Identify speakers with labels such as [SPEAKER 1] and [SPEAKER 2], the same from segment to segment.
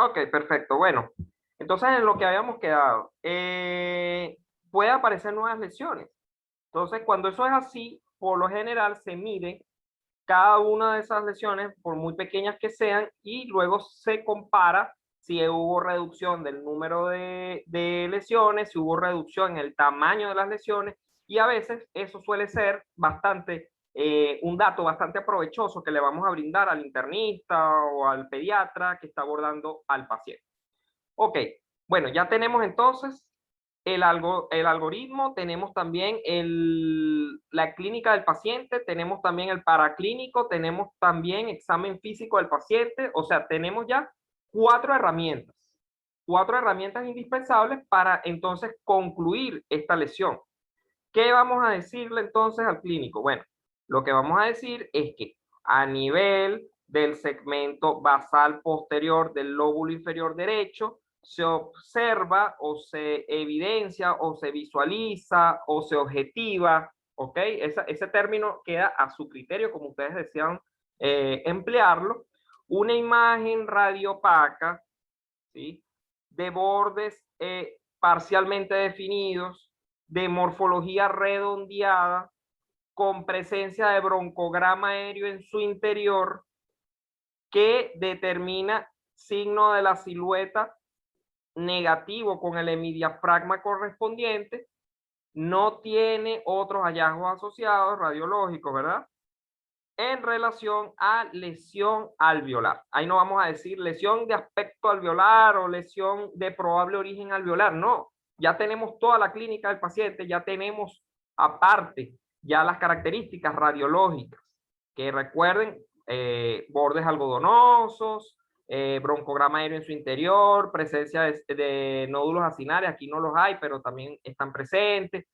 [SPEAKER 1] Ok, perfecto. Bueno, entonces en lo que habíamos quedado, puede aparecer nuevas lesiones. Entonces, cuando eso es así, por lo general se mide cada una de esas lesiones, por muy pequeñas que sean, y luego se compara si hubo reducción del número de lesiones, si hubo reducción en el tamaño de las lesiones, y a veces eso suele ser bastante, un dato bastante provechoso que le vamos a brindar al internista o al pediatra que está abordando al paciente. Ok, bueno, ya tenemos entonces el algoritmo, tenemos también la clínica del paciente, tenemos también el paraclínico, tenemos también examen físico del paciente, o sea, tenemos ya cuatro herramientas indispensables para entonces concluir esta lesión. ¿Qué vamos a decirle entonces al clínico? Bueno, lo que vamos a decir es que a nivel del segmento basal posterior del lóbulo inferior derecho, se observa o se evidencia o se visualiza o se objetiva, ¿ok? Ese término queda a su criterio, como ustedes desean emplearlo, una imagen radiopaca, ¿sí? De bordes parcialmente definidos, de morfología redondeada, con presencia de broncograma aéreo en su interior, que determina signo de la silueta negativo con el hemidiafragma correspondiente, no tiene otros hallazgos asociados radiológicos, ¿verdad? En relación a lesión alveolar. Ahí no vamos a decir lesión de aspecto alveolar o lesión de probable origen alveolar, no. Ya tenemos toda la clínica del paciente, ya tenemos aparte ya las características radiológicas, que recuerden, bordes algodonosos, broncograma aéreo en su interior, presencia de nódulos acinares, aquí no los hay, pero también están presentes.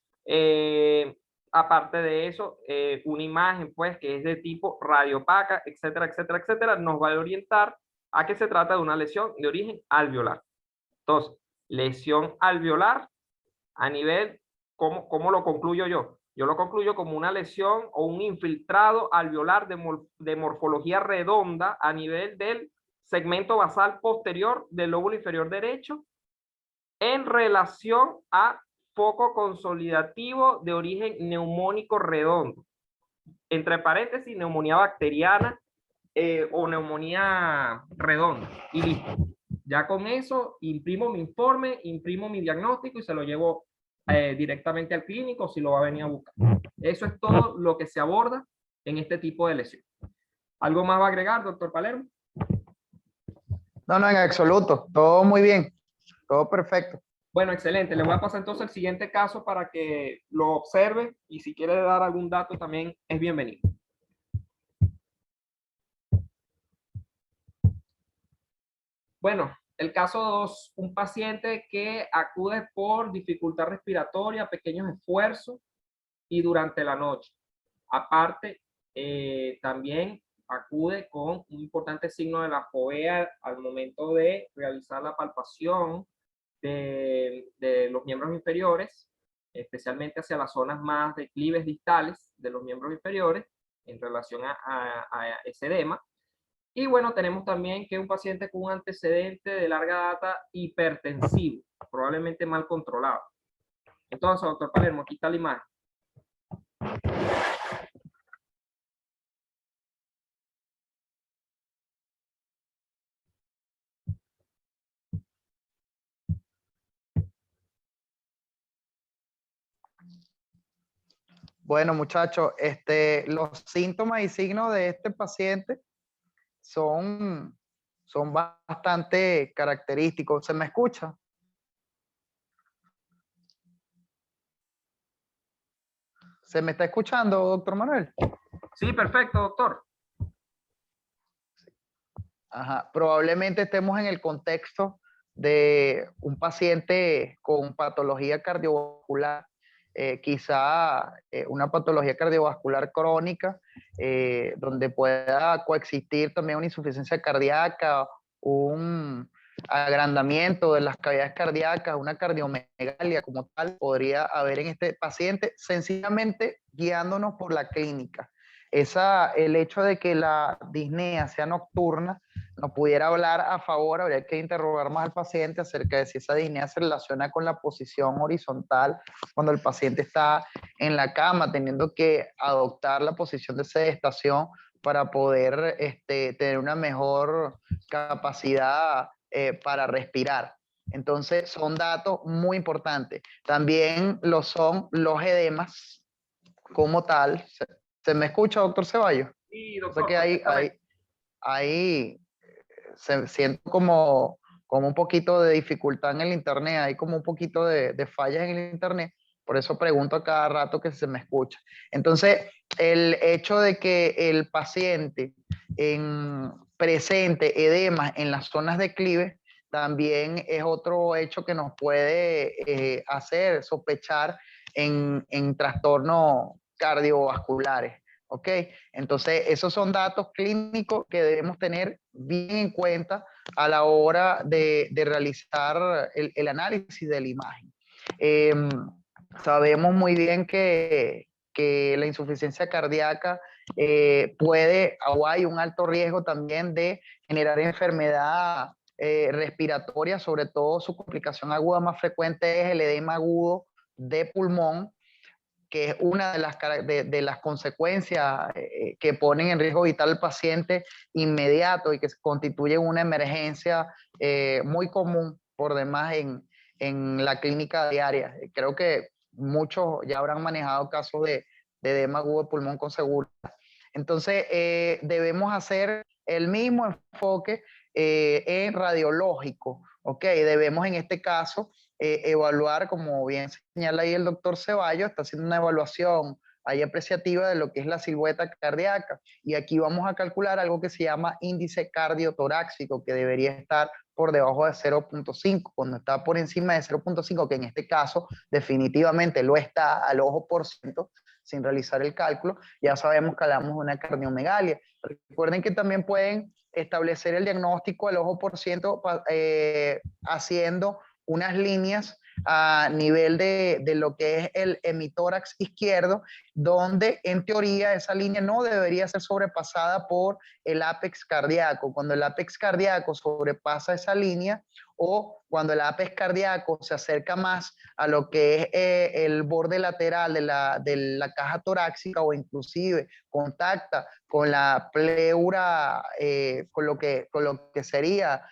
[SPEAKER 1] Aparte de eso, una imagen pues que es de tipo radiopaca, etcétera, etcétera, etcétera, nos va a orientar a que se trata de una lesión de origen alveolar. Entonces, lesión alveolar a nivel, ¿cómo lo concluyo yo? Yo lo concluyo como una lesión o un infiltrado alveolar de morfología redonda a nivel del segmento basal posterior del lóbulo inferior derecho en relación a foco consolidativo de origen neumónico redondo. Entre paréntesis, neumonía bacteriana o neumonía redonda. Y listo. Ya con eso imprimo mi informe, imprimo mi diagnóstico y se lo llevo directamente al clínico si lo va a venir a buscar. Eso es todo lo que se aborda en este tipo de lesión. ¿Algo más va a agregar, doctor Palermo?
[SPEAKER 2] No, no, en absoluto. Todo muy bien. Todo perfecto.
[SPEAKER 1] Bueno, excelente. Le voy a pasar entonces el siguiente caso para que lo observe y si quiere dar algún dato también es bienvenido. Bueno, el caso 2, un paciente que acude por dificultad respiratoria, pequeños esfuerzos y durante la noche. Aparte, también acude con un importante signo de la fovea al momento de realizar la palpación de los miembros inferiores, especialmente hacia las zonas más declives distales de los miembros inferiores en relación a ese edema. Y bueno, tenemos también que un paciente con un antecedente de larga data hipertensivo, probablemente mal controlado. Entonces, doctor Palermo, aquí está la imagen.
[SPEAKER 2] Bueno, muchachos, los síntomas y signos de este paciente son bastante característicos. ¿Se me escucha? ¿Se me está escuchando, doctor Manuel?
[SPEAKER 1] Sí, perfecto, doctor.
[SPEAKER 2] Ajá. Probablemente estemos en el contexto de un paciente con patología cardiovascular, quizá una patología cardiovascular crónica, donde pueda coexistir también una insuficiencia cardíaca, un agrandamiento de las cavidades cardíacas, una cardiomegalia como tal, podría haber en este paciente, sencillamente guiándonos por la clínica. El hecho de que la disnea sea nocturna nos pudiera hablar a favor, habría que interrogar más al paciente acerca de si esa disnea se relaciona con la posición horizontal cuando el paciente está en la cama, teniendo que adoptar la posición de sedestación para poder tener una mejor capacidad para respirar. Entonces, son datos muy importantes. También lo son los edemas como tal. ¿Se me escucha, doctor Ceballos?
[SPEAKER 1] Sí,
[SPEAKER 2] O sea
[SPEAKER 1] doctor,
[SPEAKER 2] que
[SPEAKER 1] perfectamente.
[SPEAKER 2] hay siento como un poquito de dificultad en el internet, hay como un poquito de fallas en el internet, por eso pregunto a cada rato que se me escucha. Entonces, el hecho de que el paciente presente edemas en las zonas de declive también es otro hecho que nos puede hacer sospechar en trastornos cardiovasculares. ¿Ok? Entonces, esos son datos clínicos que debemos tener bien en cuenta a la hora de realizar el análisis de la imagen. Eh, Sabemos muy bien que la insuficiencia cardíaca puede o hay un alto riesgo también de generar enfermedad respiratoria, sobre todo su complicación aguda más frecuente es el edema agudo de pulmón, que es una de las consecuencias que ponen en riesgo vital al paciente inmediato y que constituye una emergencia muy común por demás en la clínica diaria. Creo que muchos ya habrán manejado casos de edema agudo de pulmón con seguridad. Entonces, debemos hacer el mismo enfoque en radiológico, ¿ok? Debemos en este caso evaluar, como bien señala ahí el doctor Ceballos, está haciendo una evaluación ahí apreciativa de lo que es la silueta cardíaca. Y aquí vamos a calcular algo que se llama índice cardiotorácico, que debería estar por debajo de 0.5. Cuando está por encima de 0.5, que en este caso definitivamente lo está al ojo por ciento, sin realizar el cálculo, ya sabemos que hablamos de una cardiomegalia. Recuerden que también pueden establecer el diagnóstico al ojo por ciento haciendo unas líneas a nivel de lo que es el hemitórax izquierdo, donde en teoría esa línea no debería ser sobrepasada por el ápex cardíaco. Cuando el ápex cardíaco sobrepasa esa línea o cuando el ápex cardíaco se acerca más a lo que es el borde lateral de la caja torácica o inclusive contacta con la pleura, con lo que sería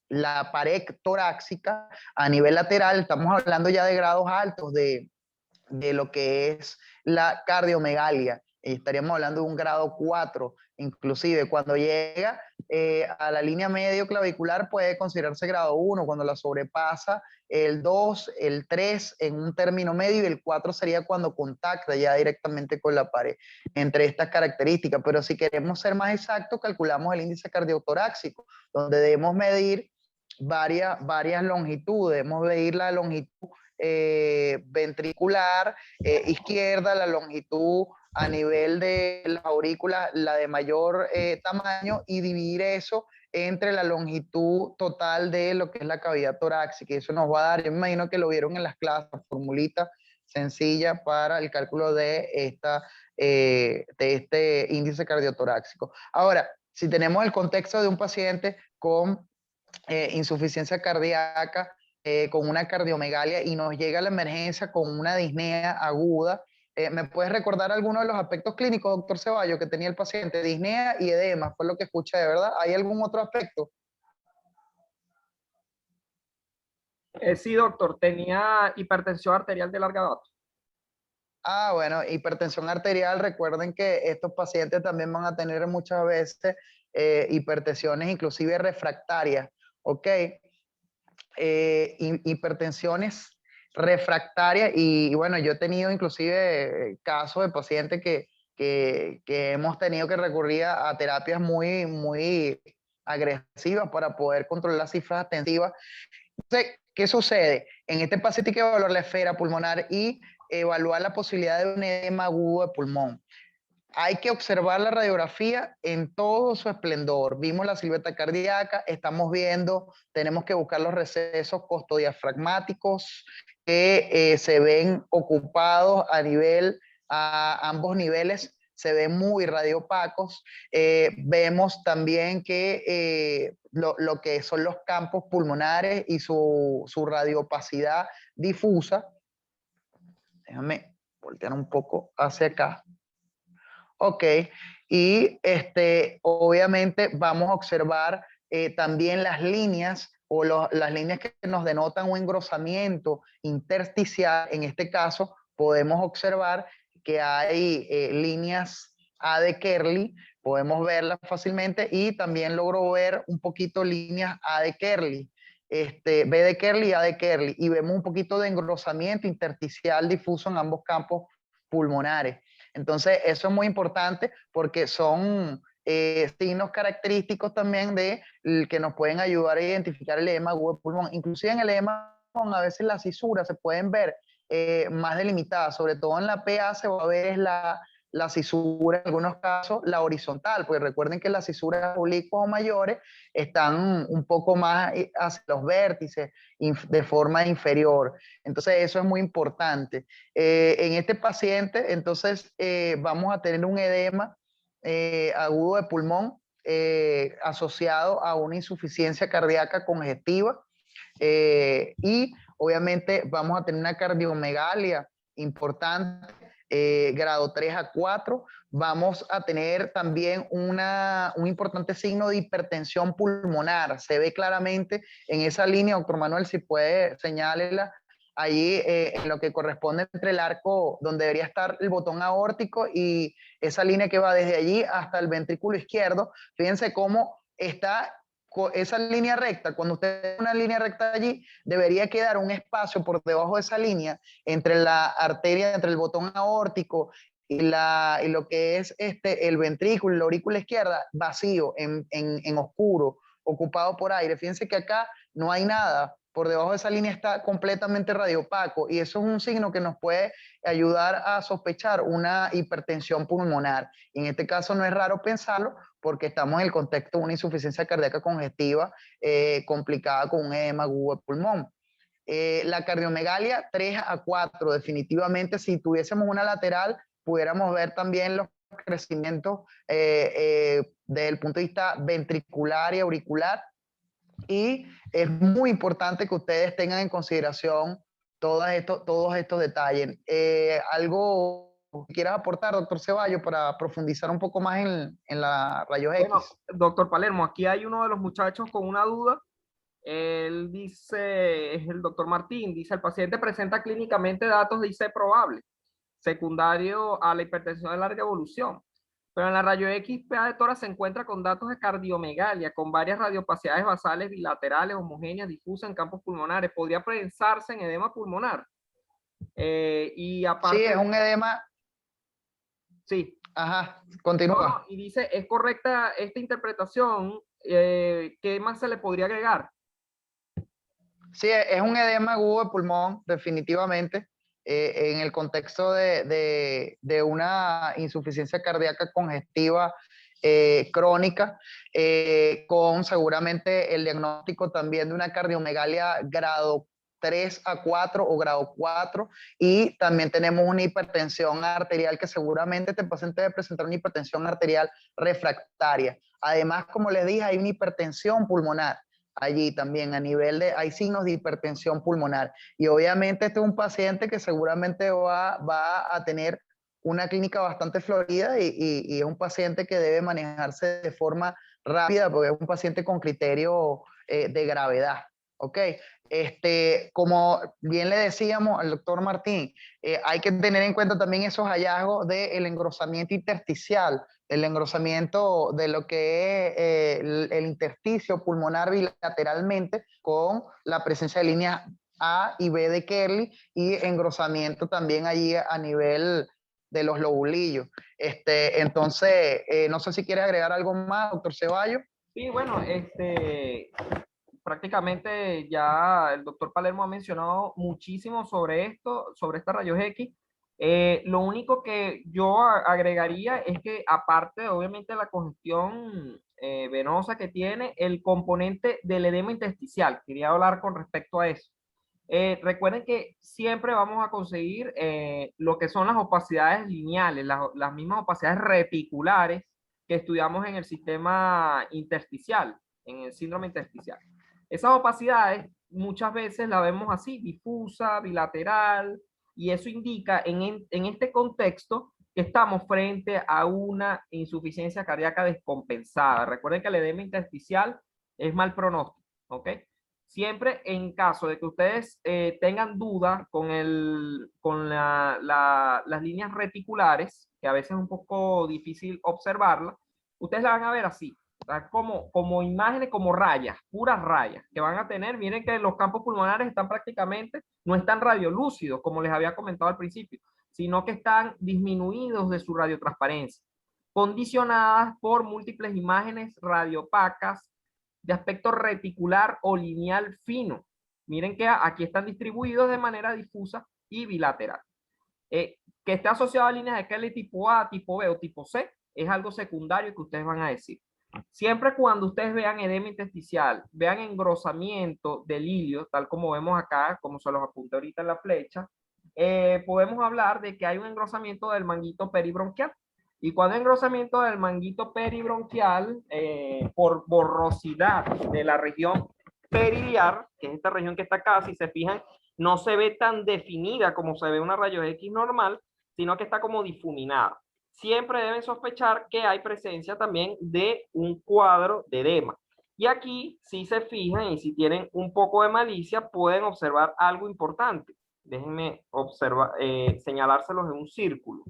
[SPEAKER 2] la pared torácica a nivel lateral, estamos hablando ya de grados altos de lo que es la cardiomegalia. Estaríamos hablando de un grado 4, inclusive cuando llega a la línea medio clavicular puede considerarse grado 1, cuando la sobrepasa el 2, el 3 en un término medio y el 4 sería cuando contacta ya directamente con la pared, entre estas características. Pero si queremos ser más exactos, calculamos el índice cardiotorácico, donde debemos medir varias longitudes, debemos medir la longitud ventricular izquierda, la longitud a nivel de las aurículas, la de mayor tamaño, y dividir eso entre la longitud total de lo que es la cavidad torácica. Y eso nos va a dar, yo me imagino que lo vieron en las clases, formulita sencilla para el cálculo de este índice cardiotorácico. Ahora, si tenemos el contexto de un paciente con insuficiencia cardíaca, con una cardiomegalia y nos llega a la emergencia con una disnea aguda. ¿Me puedes recordar alguno de los aspectos clínicos, doctor Ceballos, que tenía el paciente? Disnea y edema, fue lo que escuché, de verdad. ¿Hay algún otro aspecto?
[SPEAKER 1] Sí, doctor, tenía hipertensión arterial de larga data.
[SPEAKER 2] Ah, bueno, hipertensión arterial, recuerden que estos pacientes también van a tener muchas veces hipertensiones, inclusive refractarias, ¿ok? Hipertensiones refractarias y bueno, yo he tenido inclusive casos de pacientes que hemos tenido que recurrir a terapias muy agresivas para poder controlar las cifras atensivas. Entonces, ¿qué sucede? En este paciente hay que evaluar la esfera pulmonar y evaluar la posibilidad de un edema agudo de pulmón. Hay que observar la radiografía en todo su esplendor. Vimos la silueta cardíaca, estamos viendo, tenemos que buscar los recesos costodiafragmáticos que se ven ocupados a ambos niveles se ven muy radiopacos. Vemos también que lo que son los campos pulmonares y su radiopacidad difusa. Déjame voltear un poco hacia acá. Ok, y obviamente vamos a observar también las líneas o las líneas que nos denotan un engrosamiento intersticial. En este caso podemos observar que hay líneas A de Kerley, podemos verlas fácilmente, y también logro ver un poquito líneas A de Kerley. B de Kerley y A de Kerley, y vemos un poquito de engrosamiento intersticial difuso en ambos campos pulmonares. Entonces, eso es muy importante porque son signos característicos también de que nos pueden ayudar a identificar el edema agudo del pulmón. Inclusive en el edema a veces las cisuras se pueden ver más delimitadas, sobre todo en la PA se va a ver la cisura, en algunos casos la horizontal, porque recuerden que las cisuras oblicuas o mayores están un poco más hacia los vértices de forma inferior. Entonces eso es muy importante. En este paciente, entonces, vamos a tener un edema agudo de pulmón asociado a una insuficiencia cardíaca congestiva, y obviamente vamos a tener una cardiomegalia importante, grado 3 a 4. Vamos a tener también un importante signo de hipertensión pulmonar. Se ve claramente en esa línea, doctor Manuel, si puede señalarla allí, en lo que corresponde entre el arco donde debería estar el botón aórtico y esa línea que va desde allí hasta el ventrículo izquierdo. Fíjense cómo está esa línea recta. Cuando usted tiene una línea recta allí, debería quedar un espacio por debajo de esa línea entre la arteria, entre el botón aórtico y lo que es el ventrículo y la aurícula izquierda, vacío, en oscuro, ocupado por aire. Fíjense que acá no hay nada. Por debajo de esa línea está completamente radiopaco, y eso es un signo que nos puede ayudar a sospechar una hipertensión pulmonar. Y en este caso no es raro pensarlo, porque estamos en el contexto de una insuficiencia cardíaca congestiva complicada con un edema agudo de pulmón. La cardiomegalia 3 a 4, definitivamente, si tuviésemos una lateral, pudiéramos ver también los crecimientos desde el punto de vista ventricular y auricular. Y es muy importante que ustedes tengan en consideración todos estos detalles. ¿Algo que quieras aportar, doctor Ceballos, para profundizar un poco más en la rayos
[SPEAKER 1] Bueno,
[SPEAKER 2] X?
[SPEAKER 1] doctor Palermo, aquí hay uno de los muchachos con una duda. Él dice, es el doctor Martín, dice, el paciente presenta clínicamente datos de IC probable, secundario a la hipertensión de larga evolución. Pero en la rayo X PA de tórax se encuentra con datos de cardiomegalia, con varias radiopacidades basales bilaterales, homogéneas, difusas en campos pulmonares. ¿Podría pensarse en edema pulmonar? Y
[SPEAKER 2] Sí,
[SPEAKER 1] aparte,
[SPEAKER 2] es un edema.
[SPEAKER 1] sí,
[SPEAKER 2] Ajá,
[SPEAKER 1] no, no,
[SPEAKER 2] continúa.
[SPEAKER 1] y dice, ¿es correcta esta interpretación? ¿Qué más se le podría agregar?
[SPEAKER 2] Sí, es un edema agudo de pulmón, definitivamente, en el contexto de una insuficiencia cardíaca congestiva crónica, con seguramente el diagnóstico también de una cardiomegalia grado 3 a 4 o grado 4, y también tenemos una hipertensión arterial que seguramente este paciente debe presentar una hipertensión arterial refractaria. Además, como les dije, hay una hipertensión pulmonar allí también a nivel hay signos de hipertensión pulmonar. Y obviamente este es un paciente que seguramente va a tener una clínica bastante florida, y es un paciente que debe manejarse de forma rápida porque es un paciente con criterio de gravedad. ¿Ok? Como bien le decíamos al doctor Martín, hay que tener en cuenta también esos hallazgos del engrosamiento intersticial, el engrosamiento de lo que es el intersticio pulmonar bilateralmente, con la presencia de líneas A y B de Kerley, y engrosamiento también allí a nivel de los lobulillos. Entonces, no sé si quiere agregar algo más, doctor Ceballos.
[SPEAKER 1] Sí, bueno, prácticamente ya el doctor Palermo ha mencionado muchísimo sobre esto, sobre estas rayos X. Lo único que yo agregaría es que aparte, obviamente, de la congestión venosa que tiene, el componente del edema intersticial, quería hablar con respecto a eso. Recuerden que siempre vamos a conseguir lo que son las opacidades lineales, las mismas opacidades reticulares que estudiamos en el sistema intersticial, en el síndrome intersticial. Esas opacidades muchas veces la vemos así, difusa, bilateral, y eso indica en este contexto que estamos frente a una insuficiencia cardíaca descompensada. Recuerden que el edema intersticial es mal pronóstico, ¿ok? Siempre en caso de que ustedes tengan duda con las líneas reticulares, que a veces es un poco difícil observarlas, ustedes la van a ver así, como imágenes, como rayas, puras rayas que van a tener. Miren que los campos pulmonares están prácticamente, no están radiolúcidos, como les había comentado al principio, sino que están disminuidos de su radiotransparencia, condicionadas por múltiples imágenes radiopacas de aspecto reticular o lineal fino. Miren que aquí están distribuidos de manera difusa y bilateral. Que esté asociado a líneas de Kelly tipo A, tipo B o tipo C, es algo secundario que ustedes van a decir. Siempre cuando ustedes vean edema intersticial, vean engrosamiento del hilio, tal como vemos acá, como se los apunté ahorita en la flecha, podemos hablar de que hay un engrosamiento del manguito peribronquial. Y cuando hay engrosamiento del manguito peribronquial, por borrosidad de la región periliar, que es esta región que está acá, si se fijan, no se ve tan definida como se ve una rayos X normal, sino que está como difuminada. Siempre deben sospechar que hay presencia también de un cuadro de edema. Y aquí, si se fijan y si tienen un poco de malicia, pueden observar algo importante. Déjenme observar, señalárselos en un círculo.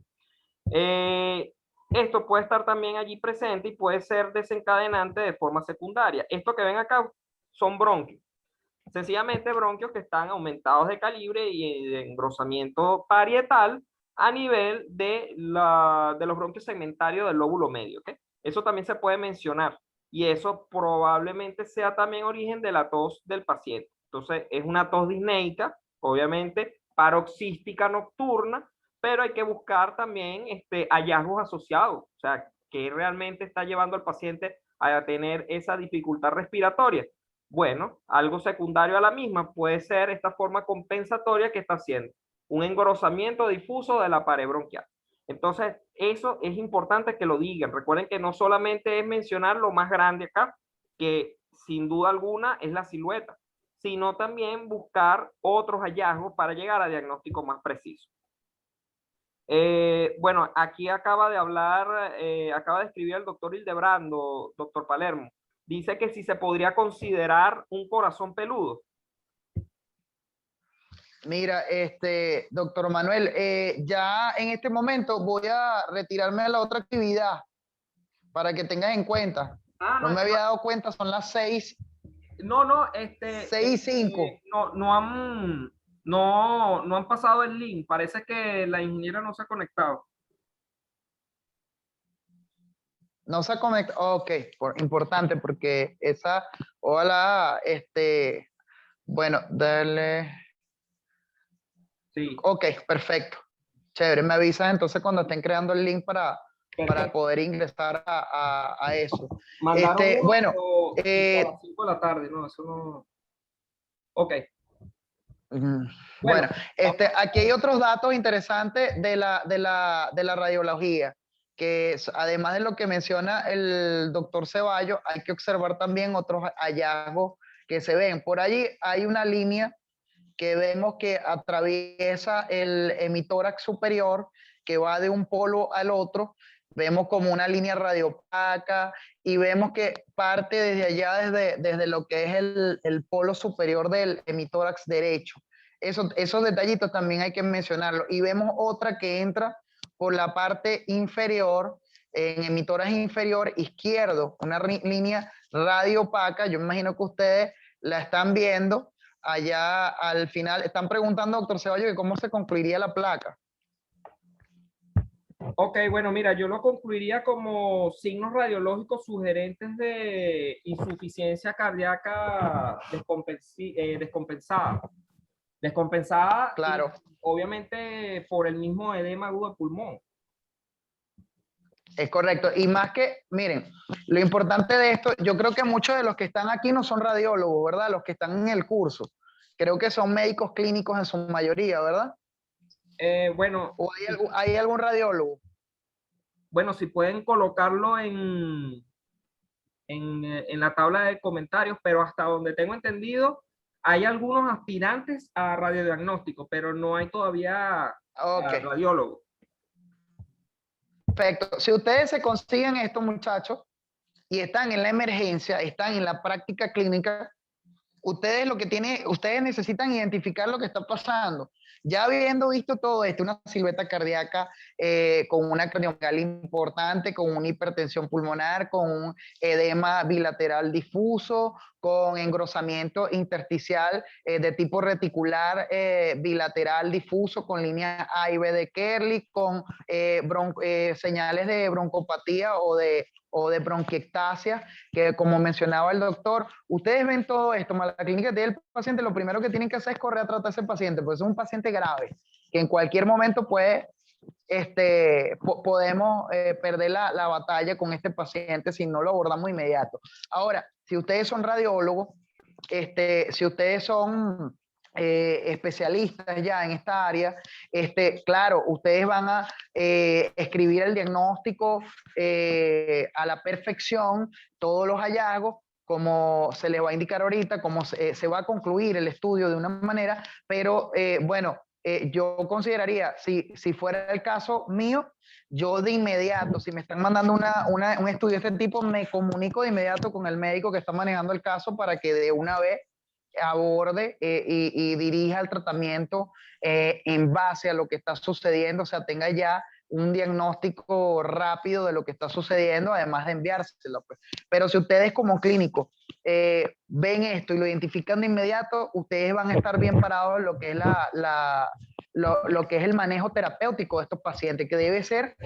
[SPEAKER 1] Esto puede estar también allí presente y puede ser desencadenante de forma secundaria. Esto que ven acá son bronquios. Sencillamente bronquios que están aumentados de calibre y de engrosamiento parietal a nivel de los bronquios segmentarios del lóbulo medio. ¿Okay? Eso también se puede mencionar y eso probablemente sea también origen de la tos del paciente. Entonces es una tos disneica, obviamente paroxística nocturna, pero hay que buscar también hallazgos asociados, o sea, que realmente está llevando al paciente a tener esa dificultad respiratoria. Bueno, algo secundario a la misma puede ser esta forma compensatoria que está haciendo, un engrosamiento difuso de la pared bronquial. Entonces, eso es importante que lo digan. Recuerden que no solamente es mencionar lo más grande acá, que sin duda alguna es la silueta, sino también buscar otros hallazgos para llegar a diagnósticos más precisos. Bueno, aquí acaba de hablar, acaba de escribir el doctor Hildebrando, doctor Palermo. Dice que si se podría considerar un corazón peludo.
[SPEAKER 2] Mira, doctor Manuel, ya en este momento voy a retirarme de la otra actividad para que tengas en cuenta.
[SPEAKER 1] Ah,
[SPEAKER 2] No me había dado cuenta, son las 6.
[SPEAKER 1] No, no,
[SPEAKER 2] 6:05.
[SPEAKER 1] no han pasado el link. Parece que la ingeniera no se ha conectado.
[SPEAKER 2] No se ha conectado. Ok, importante porque esa, hola, bueno, dale.
[SPEAKER 1] Sí.
[SPEAKER 2] Ok, perfecto. Chévere, me avisas entonces cuando estén creando el link para poder ingresar a eso.
[SPEAKER 1] Mandaron uno,
[SPEAKER 2] Bueno,
[SPEAKER 1] pero a las 5 de la tarde, no, eso no. Ok. Bueno,
[SPEAKER 2] bueno, aquí hay otros datos interesantes de la radiología, que además de lo que menciona el doctor Ceballos, hay que observar también otros hallazgos que se ven. Por allí hay una línea que vemos que atraviesa el hemitórax superior, que va de un polo al otro. Vemos como una línea radiopaca y vemos que parte desde allá, desde lo que es el polo superior del hemitórax derecho. Esos detallitos también hay que mencionarlo. Y vemos otra que entra por la parte inferior, en hemitórax inferior izquierdo, una línea radiopaca. Yo me imagino que ustedes la están viendo. Allá al final, están preguntando, doctor Ceballos, que cómo se concluiría la placa.
[SPEAKER 1] Ok, bueno, mira, yo lo concluiría como signos radiológicos sugerentes de insuficiencia cardíaca descompensada. Descompensada,
[SPEAKER 2] Claro.
[SPEAKER 1] obviamente, por el mismo edema agudo de pulmón.
[SPEAKER 2] Es correcto. Y más que, miren, lo importante de esto, yo creo que muchos de los que están aquí no son radiólogos, ¿verdad? Los que están en el curso. Creo que son médicos clínicos en su mayoría, ¿verdad?
[SPEAKER 1] Bueno,
[SPEAKER 2] ¿O hay algún radiólogo?
[SPEAKER 1] bueno, si pueden colocarlo en la tabla de comentarios, pero hasta donde tengo entendido, hay algunos aspirantes a radiodiagnóstico, pero no hay todavía
[SPEAKER 2] Ok,
[SPEAKER 1] radiólogo.
[SPEAKER 2] perfecto. Si ustedes se consiguen estos muchachos y están en la emergencia, están en la práctica clínica, ustedes necesitan identificar lo que está pasando. Ya habiendo visto todo esto, una silueta cardíaca con una cardiomegalia importante, con una hipertensión pulmonar, con un edema bilateral difuso, con engrosamiento intersticial de tipo reticular bilateral difuso, con línea A y B de Kerley, con señales de broncopatía o de bronquiectasia, que como mencionaba el doctor, ustedes ven todo esto, más la clínica del paciente, lo primero que tienen que hacer es correr a tratar a ese paciente, porque es un paciente grave, que en cualquier momento puede, podemos perder la batalla con este paciente si no lo abordamos inmediato. Ahora, si ustedes son radiólogos, si ustedes son especialistas ya en esta área, claro, ustedes van a escribir el diagnóstico a la perfección, todos los hallazgos, como se les va a indicar ahorita, cómo se va a concluir el estudio de una manera, pero bueno, yo consideraría, si fuera el caso mío, yo de inmediato, si me están mandando un estudio de este tipo, me comunico de inmediato con el médico que está manejando el caso para que de una vez aborde y dirija el tratamiento en base a lo que está sucediendo, o sea, tenga ya un diagnóstico rápido de lo que está sucediendo, además de enviárselo. Pues. Pero si ustedes como clínicos ven esto y lo identifican de inmediato, ustedes van a estar bien parados en lo que es lo que es el manejo terapéutico de estos pacientes, que debe ser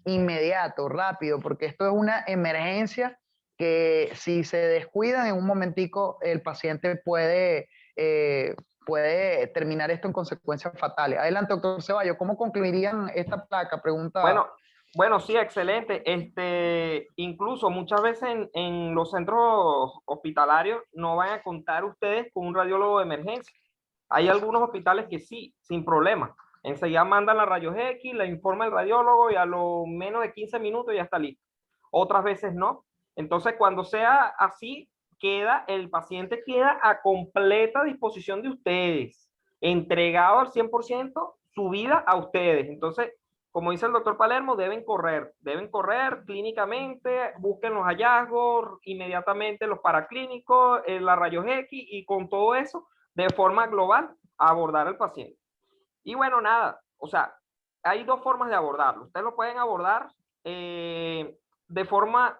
[SPEAKER 2] inmediato, rápido, porque esto es una emergencia que si se descuidan en un momentico, el paciente puede terminar esto en consecuencias fatales. Adelante, doctor Ceballos, ¿cómo concluirían esta placa? Pregunta.
[SPEAKER 1] Bueno, sí, excelente. Incluso muchas veces en los centros hospitalarios no van a contar ustedes con un radiólogo de emergencia. Hay algunos hospitales que sí, sin problema. Enseguida mandan la rayos X, la informa el radiólogo y a lo menos de 15 minutos ya está listo. Otras veces no. Entonces, cuando sea así, el paciente queda a completa disposición de ustedes, entregado al 100% su vida a ustedes. Entonces, como dice el doctor Palermo, deben correr clínicamente, busquen los hallazgos, inmediatamente los paraclínicos, la rayos X y con todo eso, de forma global, abordar al paciente. Y bueno, nada, o sea, hay dos formas de abordarlo. Ustedes lo pueden abordar de forma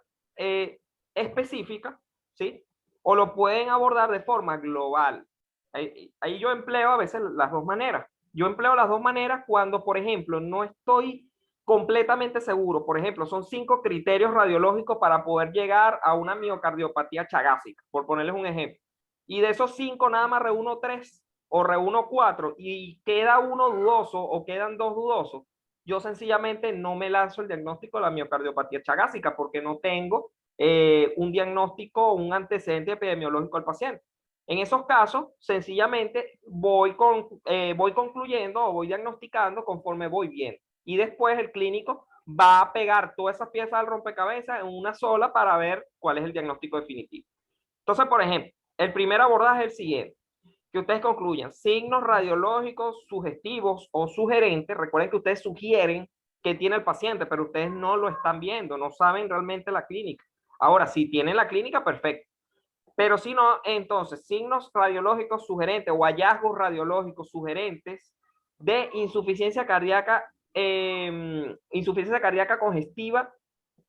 [SPEAKER 1] específica, ¿sí? O lo pueden abordar de forma global. Ahí yo empleo a veces las dos maneras. Yo empleo las dos maneras cuando, por ejemplo, no estoy completamente seguro. Por ejemplo, son 5 criterios radiológicos para poder llegar a una miocardiopatía chagásica, por ponerles un ejemplo. Y de esos 5 nada más reúno 3 o reúno 4 y queda uno dudoso o quedan 2 dudosos. Yo sencillamente no me lanzo el diagnóstico de la miocardiopatía chagásica porque no tengo un diagnóstico, un antecedente epidemiológico al paciente. En esos casos, sencillamente voy concluyendo o voy diagnosticando conforme voy viendo. Y después el clínico va a pegar todas esas piezas al rompecabezas en una sola para ver cuál es el diagnóstico definitivo. Entonces, por ejemplo, el primer abordaje es el siguiente. Que ustedes concluyan signos radiológicos sugestivos o sugerentes. Recuerden que ustedes sugieren que tiene el paciente, pero ustedes no lo están viendo, no saben realmente la clínica. Ahora, si tienen la clínica, perfecto. Pero si no, entonces, signos radiológicos sugerentes o hallazgos radiológicos sugerentes de insuficiencia cardíaca congestiva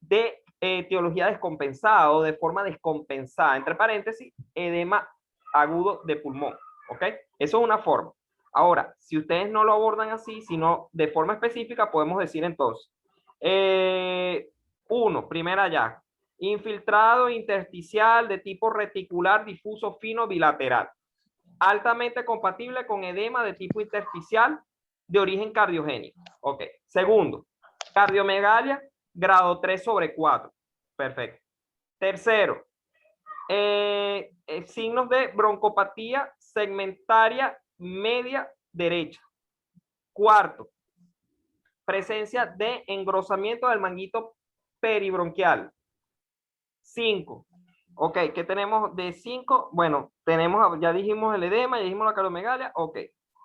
[SPEAKER 1] de etiología descompensada o de forma descompensada, entre paréntesis, edema agudo de pulmón. ¿Ok? Eso es una forma. Ahora, si ustedes no lo abordan así, sino de forma específica, podemos decir entonces, primer hallazgo, infiltrado intersticial de tipo reticular difuso fino bilateral, altamente compatible con edema de tipo intersticial de origen cardiogénico. Ok. Segundo, cardiomegalia grado 3/4. Perfecto. Tercero, signos de broncopatía segmentaria media derecha. Cuarto, presencia de engrosamiento del manguito peribronquial. 5. Ok, ¿qué tenemos de 5? Bueno, tenemos, ya dijimos el edema, ya dijimos la cardiomegalia. Ok,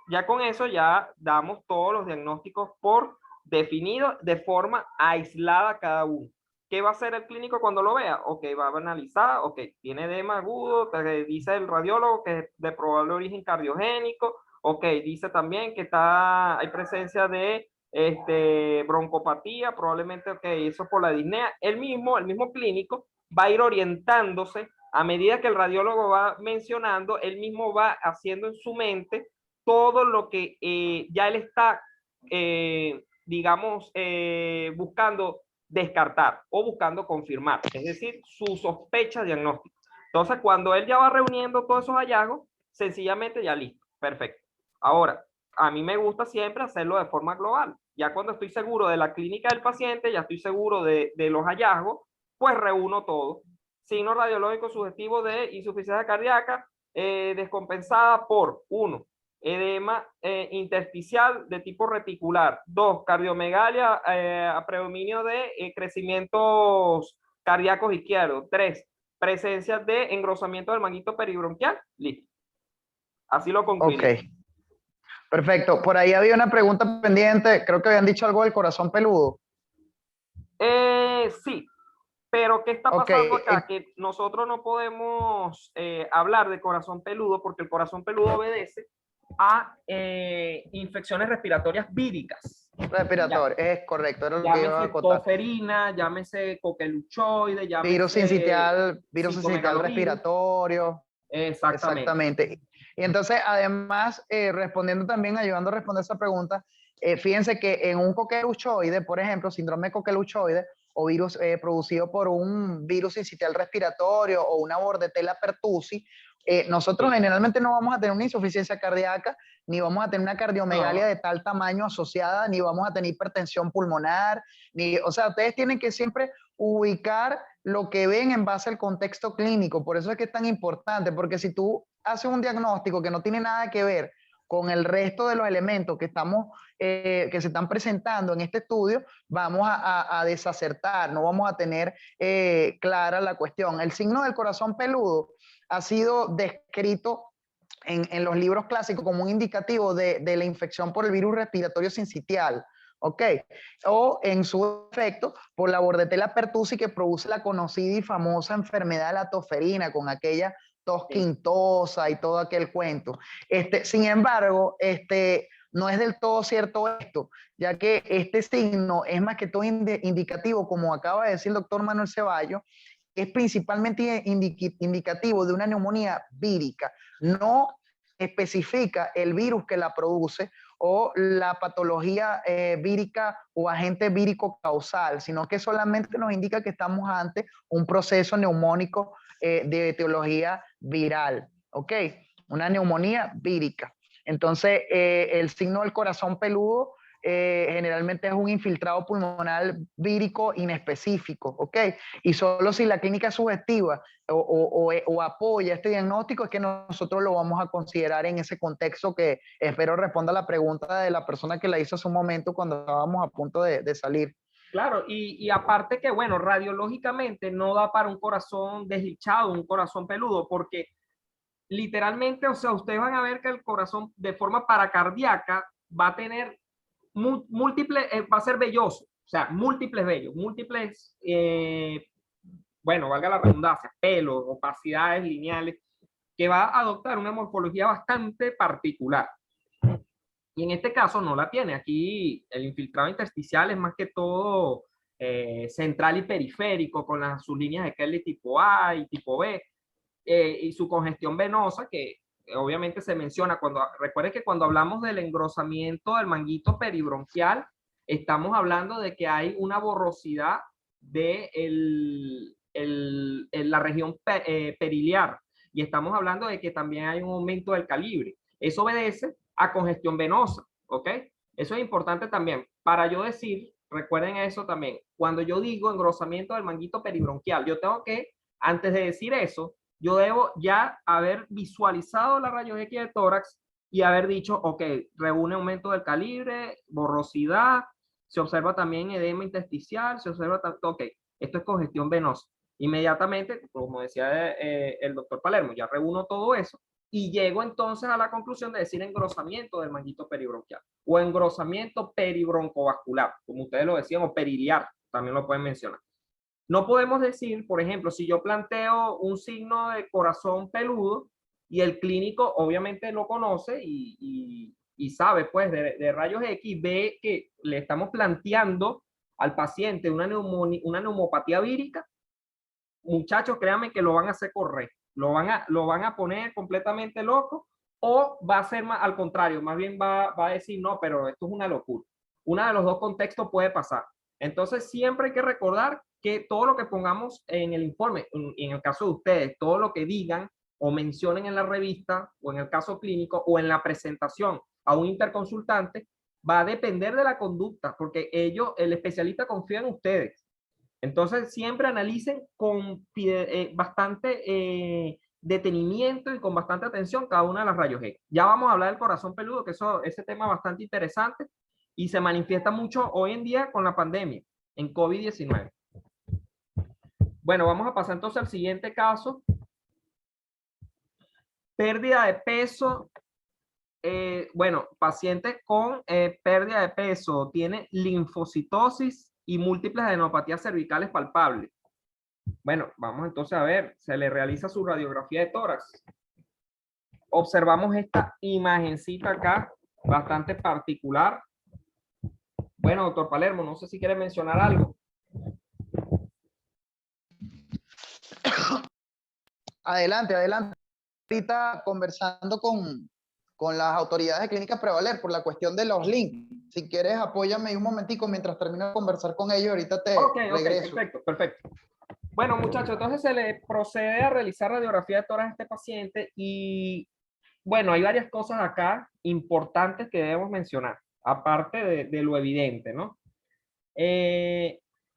[SPEAKER 1] ya con eso ya damos todos los diagnósticos por definidos de forma aislada cada uno. ¿Qué va a hacer el clínico cuando lo vea? Ok, va a analizar, ok, tiene edema agudo, te dice el radiólogo que es de probable origen cardiogénico, ok, dice también que hay presencia de broncopatía, probablemente, ok, eso por la disnea. El mismo clínico va a ir orientándose a medida que el radiólogo va mencionando, él mismo va haciendo en su mente todo lo que ya él está, digamos, buscando descartar o buscando confirmar, es decir, su sospecha diagnóstica. Entonces, cuando él ya va reuniendo todos esos hallazgos, sencillamente ya listo, perfecto. Ahora, a mí me gusta siempre hacerlo de forma global. Ya cuando estoy seguro de la clínica del paciente, ya estoy seguro de los hallazgos, pues reúno todo. Signo radiológico sugestivo de insuficiencia cardíaca descompensada por 1. Edema intersticial de tipo reticular. 2. Cardiomegalia a predominio de crecimientos cardíacos izquierdos. 3. Presencia de engrosamiento del manguito peribronquial. Listo. Así lo concluiría.
[SPEAKER 2] Ok, perfecto. Por ahí había una pregunta pendiente, creo que habían dicho algo del corazón peludo.
[SPEAKER 1] Sí, pero ¿qué está
[SPEAKER 2] Ok,
[SPEAKER 1] pasando acá? Que nosotros no podemos hablar de corazón peludo porque el corazón peludo obedece a infecciones respiratorias víricas.
[SPEAKER 2] respiratorio, es correcto, era lo que iba a
[SPEAKER 1] Llámese
[SPEAKER 2] acotar.
[SPEAKER 1] toferina, llámese coqueluchoide, llámese
[SPEAKER 2] Virus sincitial
[SPEAKER 1] citomegalovirus.
[SPEAKER 2] respiratorio,
[SPEAKER 1] Exactamente.
[SPEAKER 2] exactamente. Y entonces, además, respondiendo también, ayudando a responder esa pregunta, fíjense que en un coqueluchoide, por ejemplo, síndrome de coqueluchoide, o virus producido por un virus sincitial respiratorio o una bordetella pertussis, nosotros
[SPEAKER 1] Sí.
[SPEAKER 2] generalmente no vamos a tener una insuficiencia cardíaca, ni vamos a tener una cardiomegalia
[SPEAKER 1] No.
[SPEAKER 2] de tal tamaño asociada, ni vamos a tener hipertensión pulmonar, ni, o sea, ustedes tienen que siempre ubicar lo que ven en base al contexto clínico. Por eso es que es tan importante, porque si tú haces un diagnóstico que no tiene nada que ver con el resto de los elementos que se están presentando en este estudio, vamos a desacertar, no vamos a tener clara la cuestión. El signo del corazón peludo ha sido descrito en los libros clásicos como un indicativo de la infección por el virus respiratorio sincitial. ¿Ok? O en su efecto, por la bordetella pertussis que produce la conocida y famosa enfermedad de la toferina, con aquella tos quintosa y todo aquel cuento. Sin embargo, no es del todo cierto esto, ya que este signo es más que todo indicativo, como acaba de decir el doctor Manuel Ceballos, es principalmente indicativo de una neumonía vírica. No especifica el virus que la produce o la patología vírica o agente vírico causal, sino que solamente nos indica que estamos ante un proceso neumónico de etiología viral, ¿ok? Una neumonía vírica. Entonces, el signo del corazón peludo generalmente es un infiltrado pulmonar vírico inespecífico, ¿ok? Y solo si la clínica es sugestiva o apoya este diagnóstico es que nosotros lo vamos a considerar en ese contexto que espero responda a la pregunta de la persona que la hizo hace un momento cuando estábamos a punto de salir.
[SPEAKER 1] Claro, y aparte que, bueno, radiológicamente no da para un corazón desdichado, un corazón peludo, porque literalmente, o sea, ustedes van a ver que el corazón de forma paracardíaca va a tener múltiples, va a ser velloso, o sea, múltiples vellos, múltiples, bueno, valga la redundancia, pelos, opacidades lineales, que va a adoptar una morfología bastante particular. Y en este caso no la tiene. Aquí el infiltrado intersticial es más que todo central y periférico, con sus líneas de Kelly tipo A y tipo B, y su congestión venosa, que obviamente se menciona cuando, recuerde que cuando hablamos del engrosamiento del manguito peribronquial, estamos hablando de que hay una borrosidad de la región periliar, y estamos hablando de que también hay un aumento del calibre. Eso obedece a congestión venosa, ¿ok? Eso es importante también. Para yo decir, recuerden eso también, cuando yo digo engrosamiento del manguito peribronquial, yo tengo que, antes de decir eso, yo debo ya haber visualizado la rayos X de tórax y haber dicho, ok, reúne aumento del calibre, borrosidad, se observa también edema intersticial, se observa, ok, esto es congestión venosa. Inmediatamente, como decía el doctor Palermo, ya reúno todo eso y llego entonces a la conclusión de decir engrosamiento del manguito peribronquial o engrosamiento peribroncovascular, como ustedes lo decían, o periliar, también lo pueden mencionar. No podemos decir, por ejemplo, si yo planteo un signo de corazón peludo y el clínico obviamente lo conoce y sabe pues de rayos X, ve que le estamos planteando al paciente una neumopatía vírica, muchachos, créanme que lo van a hacer correr, lo van a poner completamente loco, o va a ser más, al contrario, más bien va a decir, no, pero esto es una locura. Uno de los dos contextos puede pasar. Entonces, siempre hay que recordar que todo lo que pongamos en el informe, en el caso de ustedes, todo lo que digan o mencionen en la revista, o en el caso clínico, o en la presentación a un interconsultante, va a depender de la conducta, porque ellos, el especialista confía en ustedes. Entonces, siempre analicen con bastante detenimiento y con bastante atención cada una de las rayos X. Ya vamos a hablar del corazón peludo, que ese tema es bastante interesante y se manifiesta mucho hoy en día con la pandemia, en COVID-19. Bueno, vamos a pasar entonces al siguiente caso. Pérdida de peso. Bueno, pacientes con pérdida de peso, tiene linfocitosis y múltiples adenopatías cervicales palpables. Bueno, vamos entonces a ver, se le realiza su radiografía de tórax. Observamos esta imagencita acá, bastante particular. Bueno, doctor Palermo, no sé si quiere mencionar algo.
[SPEAKER 2] Adelante, adelante. Ahorita conversando con las autoridades de Clínica Prevaler por la cuestión de los links. Si quieres, apóyame un momentico mientras termino de conversar con ellos. Ahorita te regreso.
[SPEAKER 1] Perfecto, perfecto. Bueno, muchachos, entonces se le procede a realizar radiografía de tórax a este paciente y, bueno, hay varias cosas acá importantes que debemos mencionar, aparte de lo evidente, ¿no?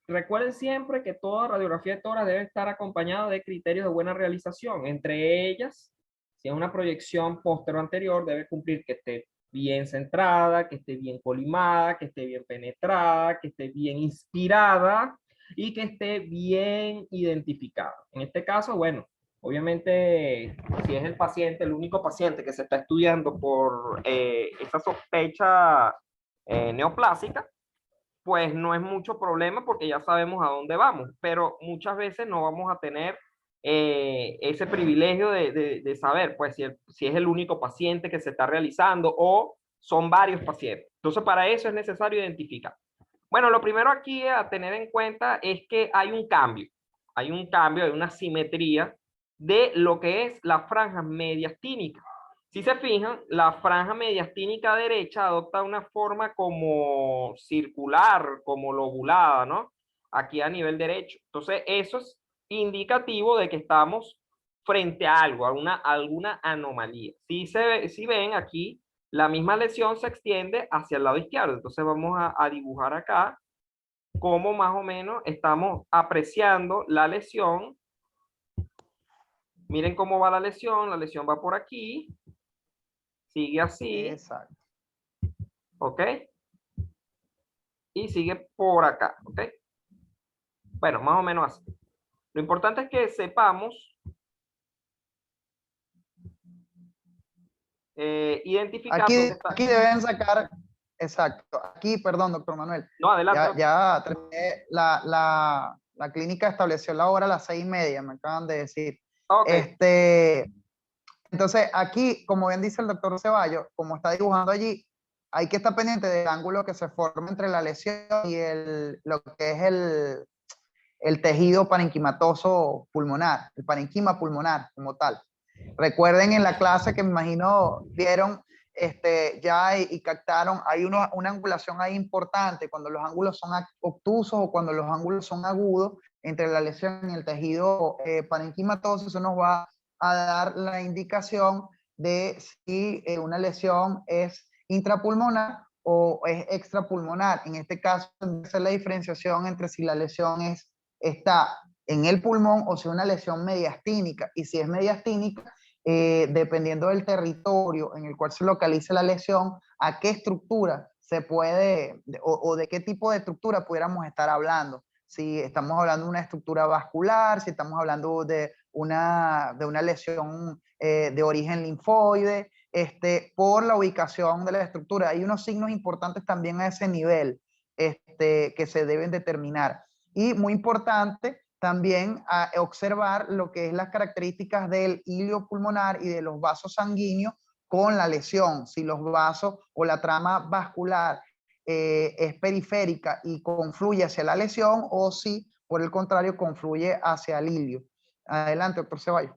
[SPEAKER 1] Recuerden siempre que toda radiografía de tórax debe estar acompañada de criterios de buena realización. Entre ellas, si es una proyección póstero anterior, debe cumplir que esté bien centrada, que esté bien colimada, que esté bien penetrada, que esté bien inspirada y que esté bien identificada. En este caso, bueno, obviamente, si es el paciente, el único paciente que se está estudiando por esa sospecha neoplásica, pues no es mucho problema porque ya sabemos a dónde vamos, pero muchas veces no vamos a tener ese privilegio de saber pues si es el único paciente que se está realizando o son varios pacientes. Entonces para eso es necesario identificar. Bueno, lo primero aquí a tener en cuenta es que hay un cambio, hay una simetría de lo que es la franja mediastínica. Si se fijan, la franja mediastínica derecha adopta una forma como circular, como lobulada, ¿no? Aquí a nivel derecho. Entonces, eso es indicativo de que estamos frente a algo, a alguna anomalía. Si ven aquí, la misma lesión se extiende hacia el lado izquierdo. Entonces, vamos a dibujar acá cómo más o menos estamos apreciando la lesión. Miren cómo va la lesión va por aquí. Sigue así.
[SPEAKER 2] Exacto.
[SPEAKER 1] ¿Ok? Y sigue por acá. ¿Ok? Bueno, más o menos así. Lo importante es que sepamos identificar.
[SPEAKER 2] Aquí deben sacar, exacto. Aquí, perdón, doctor Manuel.
[SPEAKER 1] No, adelante.
[SPEAKER 2] Ya terminé, la clínica estableció la hora a las 6:30, me acaban de decir.
[SPEAKER 1] Okay.
[SPEAKER 2] Entonces, aquí, como bien dice el doctor Ceballos, como está dibujando allí, hay que estar pendiente del ángulo que se forma entre la lesión y lo que es el tejido parenquimatoso pulmonar, el parenquima pulmonar como tal. Recuerden en la clase que me imagino vieron ya y captaron, hay una angulación ahí importante cuando los ángulos son obtusos o cuando los ángulos son agudos entre la lesión y el tejido parenquimatoso. Eso nos va a dar la indicación de si una lesión es intrapulmonar o es extrapulmonar. En este caso, es la diferenciación entre si la lesión está en el pulmón o si es una lesión mediastínica. Y si es mediastínica, dependiendo del territorio en el cual se localice la lesión, a qué estructura se puede, o de qué tipo de estructura pudiéramos estar hablando. Si estamos hablando de una estructura vascular, si estamos hablando de una lesión de origen linfoide, por la ubicación de la estructura. Hay unos signos importantes también a ese nivel que se deben determinar. Y muy importante también observar lo que es las características del hilio pulmonar y de los vasos sanguíneos con la lesión. Si los vasos o la trama vascular es periférica y confluye hacia la lesión, o si por el contrario confluye hacia el hilio. Adelante, doctor Ceballos.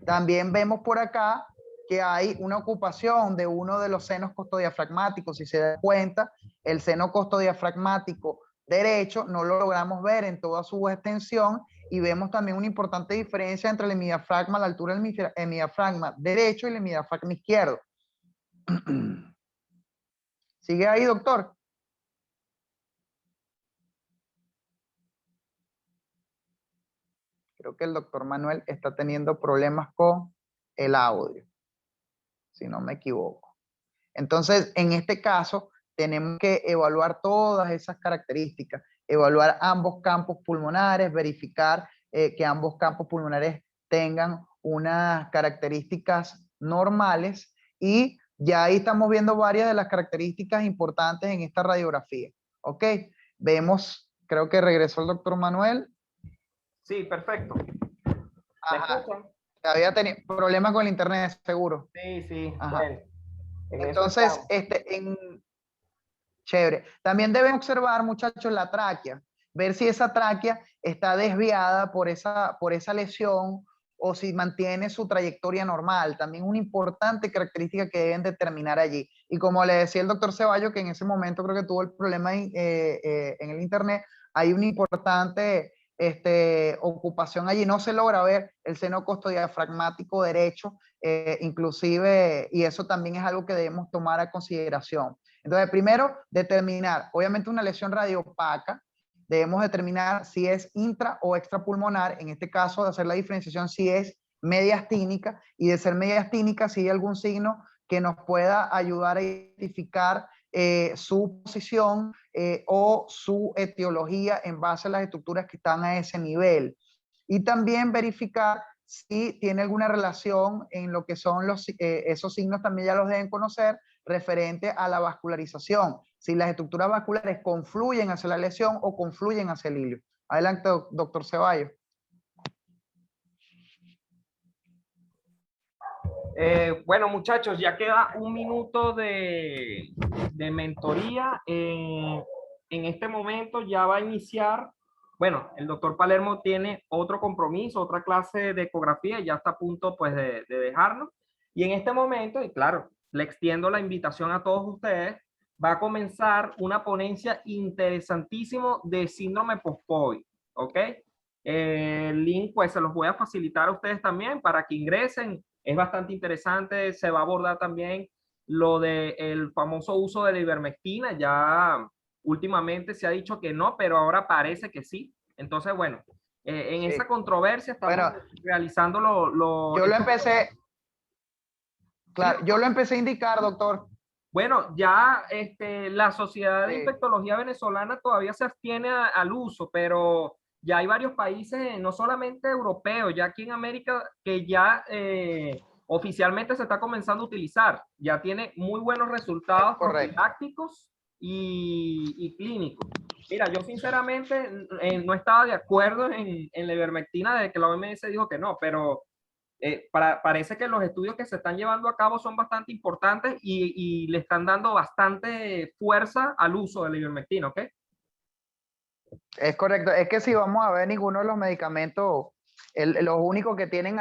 [SPEAKER 2] También vemos por acá que hay una ocupación de uno de los senos costodiafragmáticos. Si se da cuenta, el seno costodiafragmático derecho no lo logramos ver en toda su extensión, y vemos también una importante diferencia entre el hemidiafragma, la altura del hemidiafragma derecho y el hemidiafragma izquierdo. ¿Sigue ahí, doctor? Creo que el doctor Manuel está teniendo problemas con el audio, si no me equivoco. Entonces, en este caso, tenemos que evaluar todas esas características, evaluar ambos campos pulmonares, verificar que ambos campos pulmonares tengan unas características normales, y ya ahí estamos viendo varias de las características importantes en esta radiografía. ¿Ok? Vemos, creo que regresó el doctor Manuel.
[SPEAKER 1] Sí, perfecto. ¿Me escuchan?
[SPEAKER 2] Había tenido problemas con el internet, seguro.
[SPEAKER 1] Sí, sí.
[SPEAKER 2] Ajá.
[SPEAKER 1] Bueno,
[SPEAKER 2] Entonces, chévere. También deben observar, muchachos, la tráquea, ver si esa tráquea está desviada por esa lesión o si mantiene su trayectoria normal. También es una importante característica que deben determinar allí. Y como le decía el doctor Ceballos, que en ese momento creo que tuvo el problema en el internet, hay una importante ocupación allí. No se logra ver el seno costodiafragmático derecho, inclusive, y eso también es algo que debemos tomar a consideración. Entonces, primero, determinar, obviamente una lesión radiopaca, debemos determinar si es intra o extrapulmonar, en este caso de hacer la diferenciación si es mediastínica, y de ser mediastínica si hay algún signo que nos pueda ayudar a identificar su posición o su etiología en base a las estructuras que están a ese nivel. Y también verificar si tiene alguna relación en lo que son esos signos, también ya los deben conocer, referente a la vascularización, si las estructuras vasculares confluyen hacia la lesión o confluyen hacia el hilio. Adelante, doctor Ceballos.
[SPEAKER 1] Bueno, muchachos, ya queda un minuto de mentoría. En este momento ya va a iniciar. Bueno, el doctor Palermo tiene otro compromiso, otra clase de ecografía, ya está a punto pues de dejarnos. Y en este momento, y claro, le extiendo la invitación a todos ustedes, va a comenzar una ponencia interesantísimo de síndrome post-COVID, ¿ok? El link pues se los voy a facilitar a ustedes también para que ingresen. Es bastante interesante. Se va a abordar también lo del famoso uso de la ivermectina. Ya últimamente se ha dicho que no, pero ahora parece que sí. Entonces, bueno, en
[SPEAKER 2] Sí.
[SPEAKER 1] esa controversia estamos realizando
[SPEAKER 2] yo lo empecé, claro,
[SPEAKER 1] ¿sí?
[SPEAKER 2] yo lo empecé a indicar, doctor.
[SPEAKER 1] Bueno, ya la Sociedad de
[SPEAKER 2] Sí.
[SPEAKER 1] Infectología Venezolana todavía se abstiene al uso, pero ya hay varios países, no solamente europeos, ya aquí en América, que ya oficialmente se está comenzando a utilizar. Ya tiene muy buenos resultados profilácticos y clínicos. Mira, yo sinceramente no estaba de acuerdo en la ivermectina de que la OMS dijo que no, pero parece que los estudios que se están llevando a cabo son bastante importantes y le están dando bastante fuerza al uso de la ivermectina, ¿ok?
[SPEAKER 2] Es correcto. Es que si vamos a ver ninguno de los medicamentos, los únicos que tienen